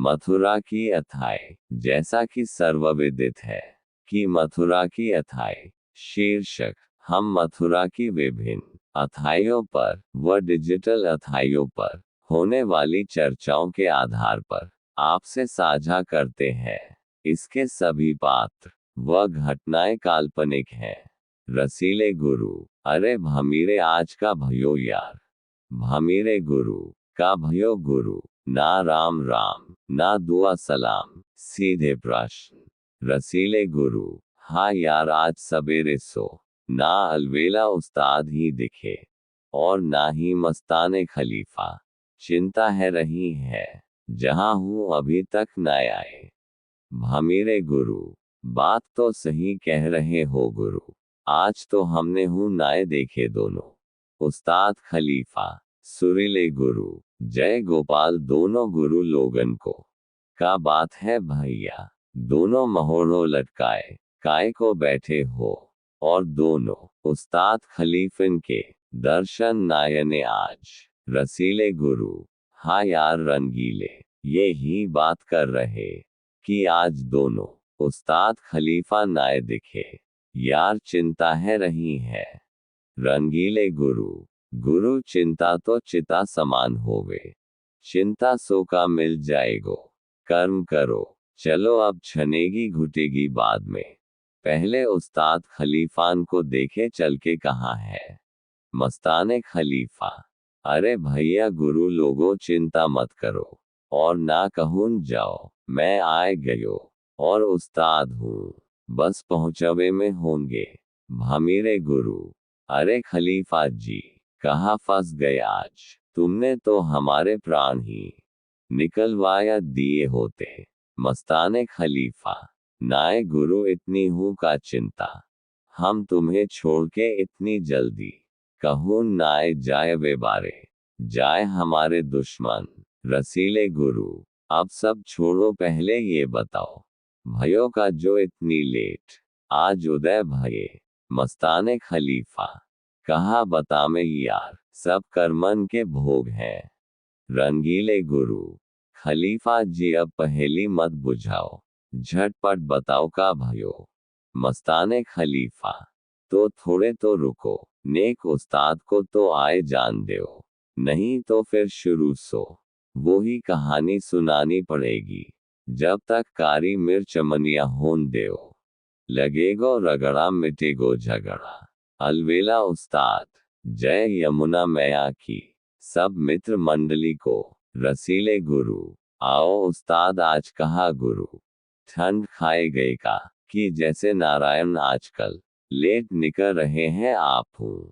मथुरा की अथाई। जैसा कि सर्वविदित है कि मथुरा की अथाई शीर्षक हम मथुरा की विभिन्न अथाइयों पर व डिजिटल अथाइयों पर होने वाली चर्चाओं के आधार पर आपसे साझा करते हैं। इसके सभी पात्र व घटनाएं काल्पनिक हैं। रसीले गुरु। अरे भमीरे आज का भयो यार। भमीरे गुरु का भयो गुरु। ना राम राम ना दुआ सलाम, सीधे प्रश्न। रसीले गुरु। हाँ यार आज सवेरे सो ना अलवेला उस्ताद ही दिखे और ना ही मस्ताने खलीफा। चिंता है रही है जहां हूं अभी तक न आए। भमीरे गुरु। बात तो सही कह रहे हो गुरु। आज तो हमने हूं नाए देखे दोनों। उस्ताद खलीफा। सुरीले गुरु। जय गोपाल दोनों गुरु लोगन को। का बात है भैया। दोनों महोड़ों लटकाए काय को बैठे हो और दोनों उस्ताद खलीफन के दर्शन नायने आज। रसीले गुरु। हाँ यार रंगीले ये ही बात कर रहे कि आज दोनों उस्ताद खलीफा नाय दिखे। यार चिंता है रही है। रंगीले गुरु। गुरु चिंता तो चिता समान होवे। चिंता सो का मिल जाएगो। कर्म करो चलो अब छनेगी घुटेगी बाद में। पहले उस्ताद खलीफान को देखे चल के कहाँ है। मस्ताने खलीफा। अरे भैया गुरु लोगों चिंता मत करो और ना कहून जाओ मैं आए गयो और उस्ताद हूँ बस पहुँचवे में होंगे। भमीरे गुरु। अरे खलीफा जी कहाँ फंस गए आज। तुमने तो हमारे प्राण ही निकलवाया दिए होते। मस्ताने खलीफा। नाए गुरु इतनी हूँ का चिंता हम तुम्हें छोड़ के इतनी जल्दी कहूँ नाए जाए वे बारे जाए हमारे दुश्मन। रसीले गुरु। अब सब छोड़ो पहले ये बताओ भयो का जो इतनी लेट आज उदय भये। मस्ताने खलीफा। कहा बता में यार सब कर्मन के भोग हैं। रंगीले गुरु। खलीफा जी अब पहेली मत बुझाओ झटपट बताओ का भयो। मस्ताने खलीफा। तो थोड़े तो रुको नेक उस्ताद को तो आए जान दो नहीं तो फिर शुरू सो वो ही कहानी सुनानी पड़ेगी जब तक कारी मिर्च अमनिया होन दो। लगेगो रगड़ा मिटेगो झगड़ा। अलवेला उस्ताद। जय यमुना मैया की। सब मित्र मंडली को। रसीले गुरु। आओ उस्ताद आज कहा गुरु। ठंड खाए गए का कि जैसे नारायण आजकल लेट निकल रहे हैं आप हूँ।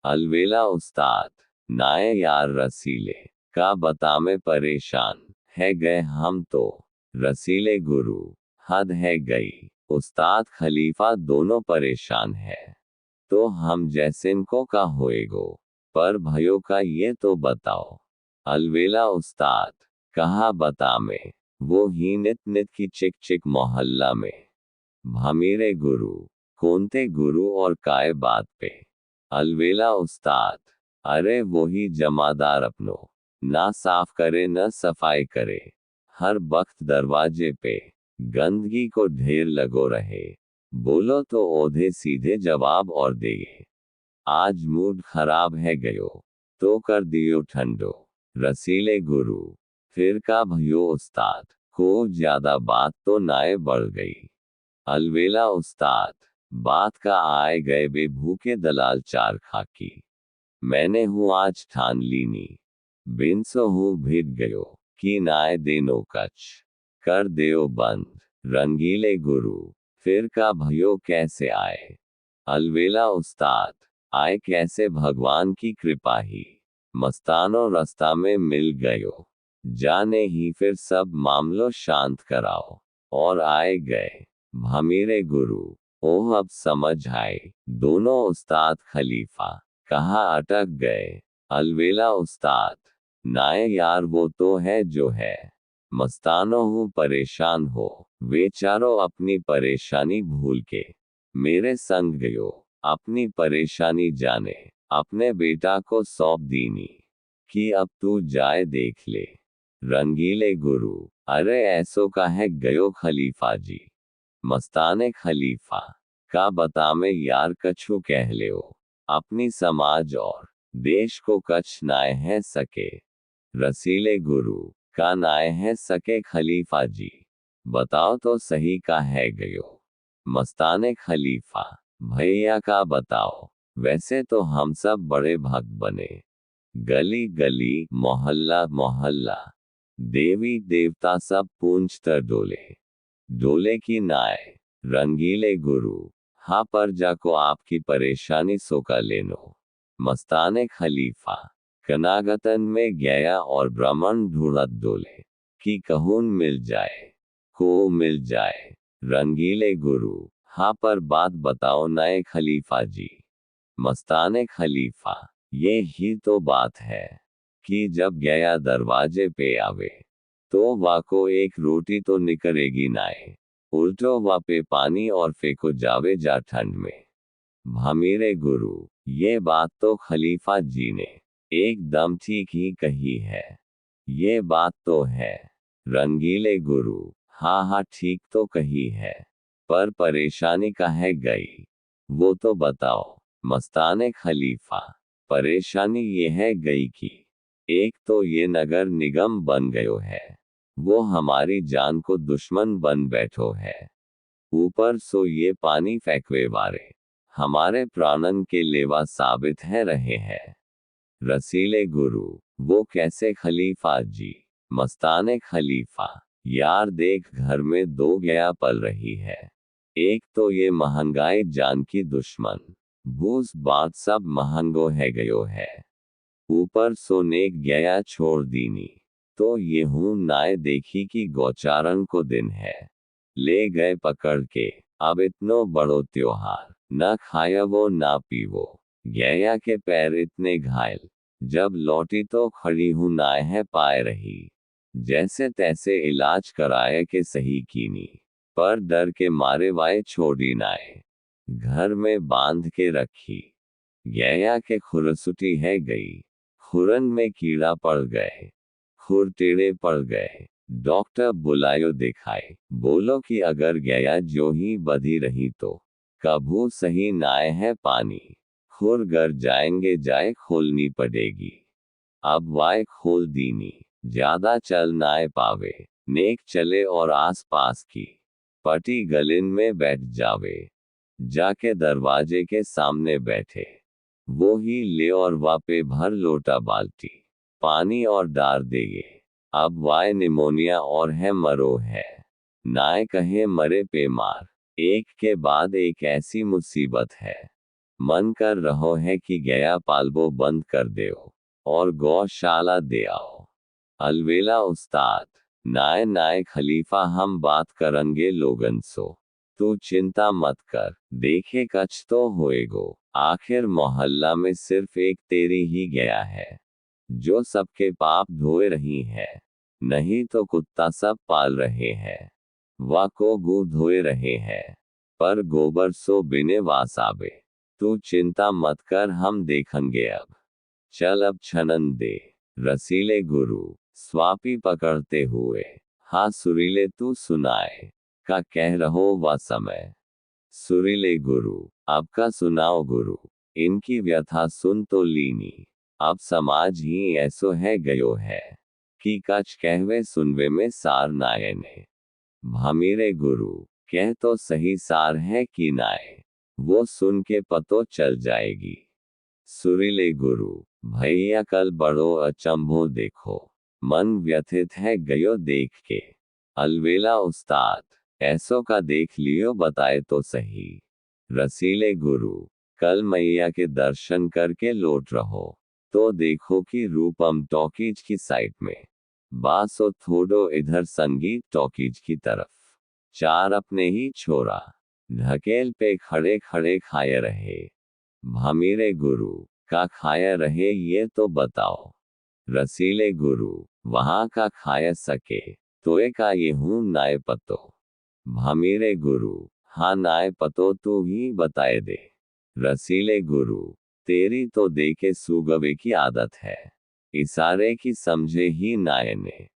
अलवेला उस्ताद। नाए यार रसीले का बता में परेशान है गए हम तो। रसीले गुरु। हद है गई उस्ताद खलीफा दोनों परेशान है तो हम जैसिन को का होएगो पर भयो का ये तो बताओ। अलवेला उस्ताद। कहा बता में वो ही नित नित की चिक चिक मोहल्ला में। भमीरे गुरु। कौनते गुरु और काय बात पे। अलवेला उस्ताद। अरे वो ही जमादार अपनो ना साफ करे न सफाई करे हर वक्त दरवाजे पे गंदगी को ढेर लगो रहे। बोलो तो ओधे सीधे जवाब और देगे। आज मूड खराब है गयो तो कर दियो ठंडो। रसीले गुरु। फिर का भयो उस्ताद को ज्यादा बात तो नाए बढ़ गई। अलवेला उस्ताद। बात का आए गए बे भूखे दलाल चार खाकी। मैंने हूँ आज ठान लीनी बिन सो हूँ भिड़ गयो कि नाए देनो कच कर देओ बंद। रंगीले गुरु। फिर का भयो कैसे आए। अलवेला उस्ताद। आए कैसे भगवान की कृपा ही मस्तानो रास्ता में मिल गयो जाने ही फिर सब मामलों शांत कराओ और आए गए। भमीरे गुरु। ओह अब समझ आए दोनों उस्ताद खलीफा कहाँ अटक गए। अलवेला उस्ताद। नाए यार वो तो है जो है मस्तानो हूँ परेशान हो वे चारों अपनी परेशानी भूल के मेरे संग गयो अपनी परेशानी जाने अपने बेटा को सौंप दीनी कि अब तू जाए देख ले। रंगीले गुरु। अरे ऐसो का है गयो खलीफा जी। मस्ताने खलीफा का बता में यार कछु कह ले हो। अपनी समाज और देश को कछ नाय है सके। रसीले गुरु का नाय है सके खलीफा जी। बताओ तो सही का है गयो। मस्ताने खलीफा भैया का बताओ। वैसे तो हम सब बड़े भक्त बने। गली गली मोहल्ला मोहल्ला देवी देवता सब पूंछ तर डोले। डोले की नाय रंगीले गुरु हाँ पर जाको आपकी परेशानी सोका लेनो। मस्ताने खलीफा कनागतन में गया और ब्राह्मण ढूंढत डोले कि कहून मिल जाए को मिल जाए। रंगीले गुरु हाँ पर बात बताओ नए खलीफा जी। मस्ताने खलीफा ये ही तो बात है कि जब गया दरवाजे पे आवे तो वाको एक रोटी तो निकलेगी नाए। उल्टो वा पे पानी और फेंको जावे जा ठंड में। भमीरे गुरु ये बात तो खलीफा जी ने एकदम ठीक ही कही है। ये बात तो है। रंगीले गुरु हाँ हाँ ठीक तो कही है। पर परेशानी का है गई वो तो बताओ। मस्ताने खलीफा परेशानी ये है गई कि एक तो ये नगर निगम बन गयो है। वो हमारी जान को दुश्मन बन बैठो है। ऊपर सो ये पानी फेंकवे वारे हमारे प्राणन के लेवा साबित है रहे हैं। रसीले गुरु वो कैसे खलीफा जी। मस्ताने खलीफा यार देख घर में दो गया पल रही है। एक तो ये महंगाई जान की दुश्मन भूस बात सब महंगो है गयो है। ऊपर सोने गया छोड़ दीनी तो ये हूं नाय देखी कि गौचारण को दिन है। ले गए पकड़ के अब इतनो बड़ो त्योहार न खाया वो ना पीवो। गया के पैर इतने घायल जब लौटी तो खड़ी हूं नाय है पाए रही। जैसे तैसे इलाज कराए के सही कीनी पर डर के मारे वाए छोड़ी नाए। घर में बांध के रखी। गया के खुरसुटी है गई। खुरन में कीड़ा पड़ गए। खुर टेढ़े पड़ गए। डॉक्टर बुलायो दिखाए बोलो कि अगर गया जो ही बधी रही तो कभू सही नाय है पानी। खुर गर जाएंगे जाए खोलनी पड़ेगी। अब वाय खोल दीनी ज्यादा चल नाय पावे। नेक चले और आस पास की पटी गलिन में बैठ जावे। जाके दरवाजे के सामने बैठे। वो ही ले और वापे भर लोटा बाल्टी पानी और डार देगे। अब वाय निमोनिया और है मरो है। नाय कहे मरे पे मार। एक के बाद एक ऐसी मुसीबत है। मन कर रहो है कि गया पालबो बंद कर देओ और गौशाला दे आओ। अलवेला उस्ताद नाय नाय खलीफा हम बात करेंगे लोगन सो। तू चिंता मत कर देखे कछ तो होएगो। आखिर मोहल्ला में सिर्फ एक तेरी ही गया है जो सबके पाप धोए रही है। नहीं तो कुत्ता सब पाल रहे हैं वा को गू धोए रहे हैं। पर गोबर सो बिने वासाबे। तू चिंता मत कर हम देखेंगे अब। चल अब छनन दे। रसीले गुरु स्वापी पकड़ते हुए हाँ सुरीले तू सुनाए का कह रहो वा समय। सुरीले गुरु अब का सुनाओ गुरु इनकी व्यथा सुन तो लीनी। अब समाज ही ऐसो है गयो है कि कछ कहवे सुनवे में सार नाये ने। भमीरे गुरु कह तो सही सार है कि नाय वो सुन के पतो चल जाएगी। सुरीले गुरु भैया कल बड़ो अचंभो देखो मन व्यथित है गयो देख के। अलवेला उस्ताद ऐसो का देख लियो बताए तो सही। रसीले गुरु कल मैया के दर्शन करके लौट रहो तो देखो कि रूपम टॉकीज की साइड में बासो थोड़ो इधर संगीत टॉकीज की तरफ चार अपने ही छोरा ढकेल पे खड़े खड़े खाए रहे। भमीरे गुरु का खाया रहे ये तो बताओ। रसीले गुरु वहां का खाया सके तोए का ये हूं नाय पतो। भमीरे गुरु हाँ नाय पतो तू ही बताए दे। रसीले गुरु तेरी तो देखे सुगवे की आदत है इशारे की समझे ही नाय ने।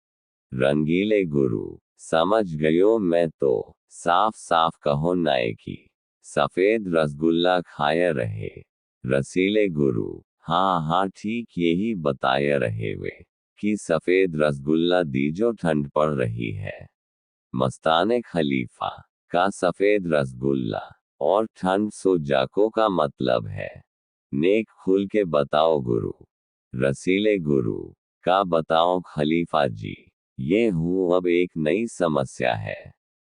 रंगीले गुरु, समझ गयो मैं तो, साफ साफ कहो नाय की, सफेद रसगुल्ला खाए रहे। रसीले गुरु, हाँ हाँ ठीक यही बताए रहे वे, कि सफेद रसगुल्ला दीजो ठंड पड़ रही है। मस्ताने खलीफा, का सफेद रसगुल्ला और ठंड सो जाको का मतलब है। नेक खुल के बताओ गुरु। रसीले गुरु, का बताओ खलीफा जी, ये हूँ अब एक नई समस्या है।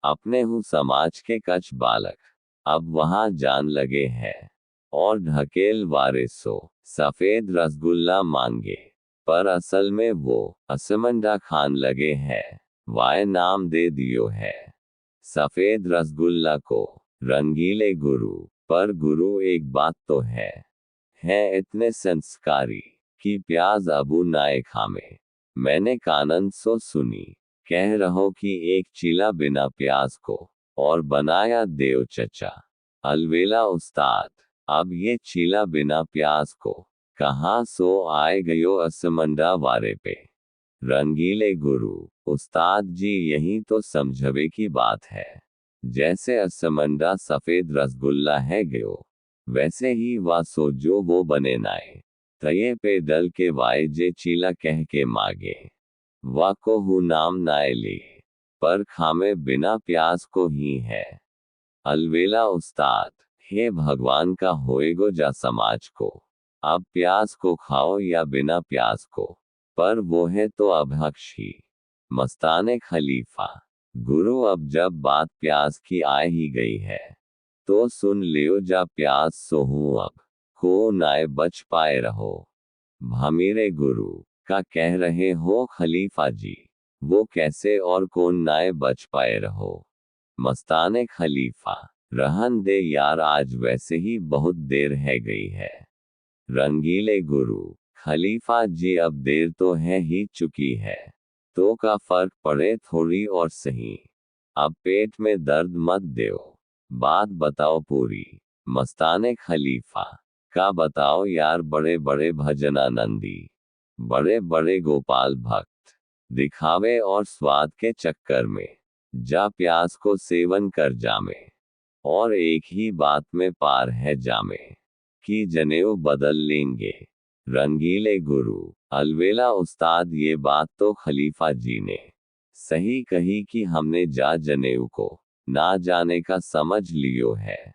अपने हूँ समाज के कच बालक, अब वहाँ जान लगे हैं, और ढकेल वारिसो सफेद रसगुल्ला मांगे, पर असल में वो असमंडा खान लगे हैं, वाय नाम दे दियो है सफेद रसगुल्ला को। रंगीले गुरु, पर गुरु एक बात तो है इतने संस्कारी, कि प्याज अबू नाए खामे। मैंने कानन सो सुनी, कह रहो कि एक चीला बिना प्याज को, और बनाया देव चचा। अलवेला उस्ताद, अब ये चीला बिना प्याज को, कहाँ सो आए गयो असमंडा वारे पे। रंगीले गुरु, उस्ताद जी यही तो समझवे की बात है। जैसे असमंडा सफेद रसगुल्ला है गयो, वैसे ही वा सो जो वो बने नाए, तये पे डल के वाए जे चीला कह के मागे। वा को हु नाम नाए ले, पर खामे बिना प्याज को ही है। अलवेला उस्ताद, हे भगवान का होएगो जा समाज को, अब प्याज को खाओ या बिना प्याज को, पर वो है तो अभक्ष ही। मस्ताने खलीफा, गुरु अब जब बात प्याज की आ ही गई है, तो सुन लियो जा प्याज सो हूँ अब, को नाय बच पाए रहो। भमीरे गुरु, का कह रहे हो खलीफा जी, वो कैसे और कौन नाय बच पाए रहो। मस्ताने खलीफा, रहन दे यार आज वैसे ही बहुत देर है गई है। रंगीले गुरु, खलीफा जी अब देर तो है ही चुकी है, तो का फर्क पड़े थोड़ी और सही। अब पेट में दर्द मत दो, बात बताओ पूरी। मस्ताने खलीफा, का बताओ यार बड़े बड़े भजनानंदी, बड़े बड़े गोपाल भक्त, दिखावे और स्वाद के चक्कर में जा प्याज को सेवन कर जामे, और एक ही बात में पार है जामे, कि जनेऊ बदल लेंगे। रंगीले गुरु, अलवेला उस्ताद ये बात तो खलीफा जी ने सही कही कि हमने जा जनेऊ को ना जाने का समझ लियो है,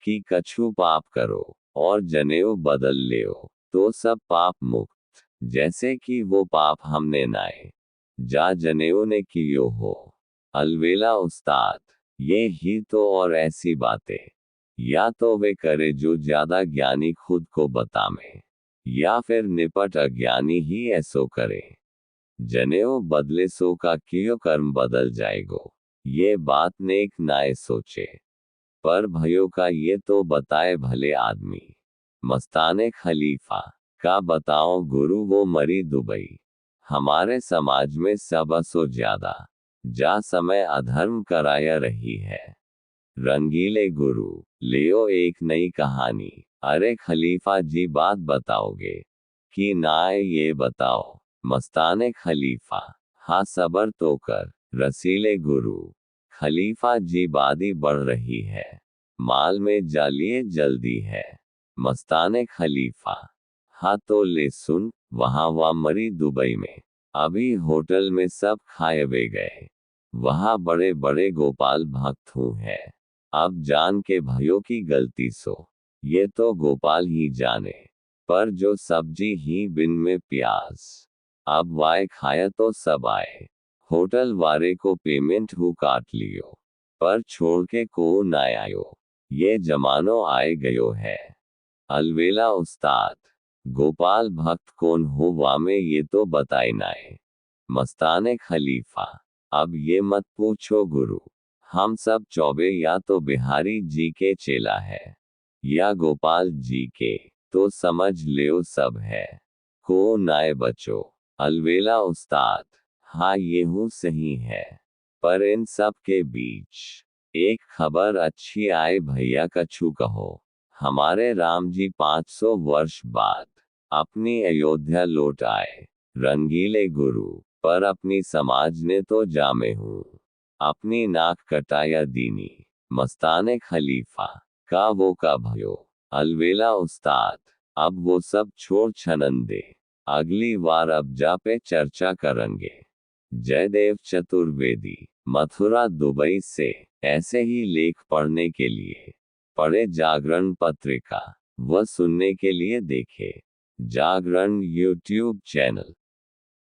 कि कछु पाप करो और जनेऊ बदल लेओ, तो सब पाप मुक्त, जैसे कि वो पाप हमने नाए जा जनेऊ ने कियो हो। अलवेला उस्ताद, ये ही तो और ऐसी बातें, या तो वे करे जो ज्यादा ज्ञानी खुद को बतामे, या फिर निपट अज्ञानी ही ऐसो करे। जनेऊ बदले सो का कियो कर्म बदल जाएगो, ये बात नेक नाए सोचे, पर भयो का ये तो बताए भले आदमी। मस्ताने खलीफा, का बताओ गुरु वो मरी दुबई, हमारे समाज में सबसो ज्यादा जा समय अधर्म कराया रही है। रंगीले गुरु, लियो एक नई कहानी। अरे खलीफा जी बात बताओगे कि नाय ये बताओ। मस्ताने खलीफा, हाँ सबर तो कर। रसीले गुरु, खलीफा जी बादी बढ़ रही है, माल में जालिए जल्दी है। मस्ताने खलीफा, हाँ तो ले सुन, वहाँ वा मरी दुबई में, अभी होटल में सब खाए वे गए, वहाँ बड़े बड़े गोपाल भक्त हूँ है। अब जान के भयो की गलती सो, ये तो गोपाल ही जाने, पर जो सब्जी ही बिन में प्याज, अब वाय खाया तो सब आए। होटल वारे को पेमेंट हु काट लियो, पर छोड़ के को ना आयो, ये जमानो आए गयो है। अलवेला उस्ताद, गोपाल भक्त कौन हो वामे ये तो बताई नाए। मस्ताने खलीफा, अब ये मत पूछो गुरु, हम सब चौबे या तो बिहारी जी के चेला है, या गोपाल जी के, तो समझ लियो सब है, को नाए बचो। अलवेला उस्ताद, हाँ ये हूँ सही है, पर इन सब के बीच एक खबर अच्छी आए भैया कछु कहो। हमारे राम जी 500 वर्ष बाद अपनी अयोध्या लौट आए। रंगीले गुरु, पर अपनी समाज ने तो जामे हूँ। अपनी नाक कटाया दीनी, मस्ताने खलीफा, का वो का भयो, अलवेला उस्ताद, अब वो सब छोड़ छनन दे, अगली बार अब जा पे चर्चा करेंगे। जयदेव चतुर्वेदी, मथुरा दुबई से। ऐसे ही लेख पढ़ने के लिए पढ़े जागरण पत्रिका, व सुनने के लिए देखे जागरण यूट्यूब चैनल।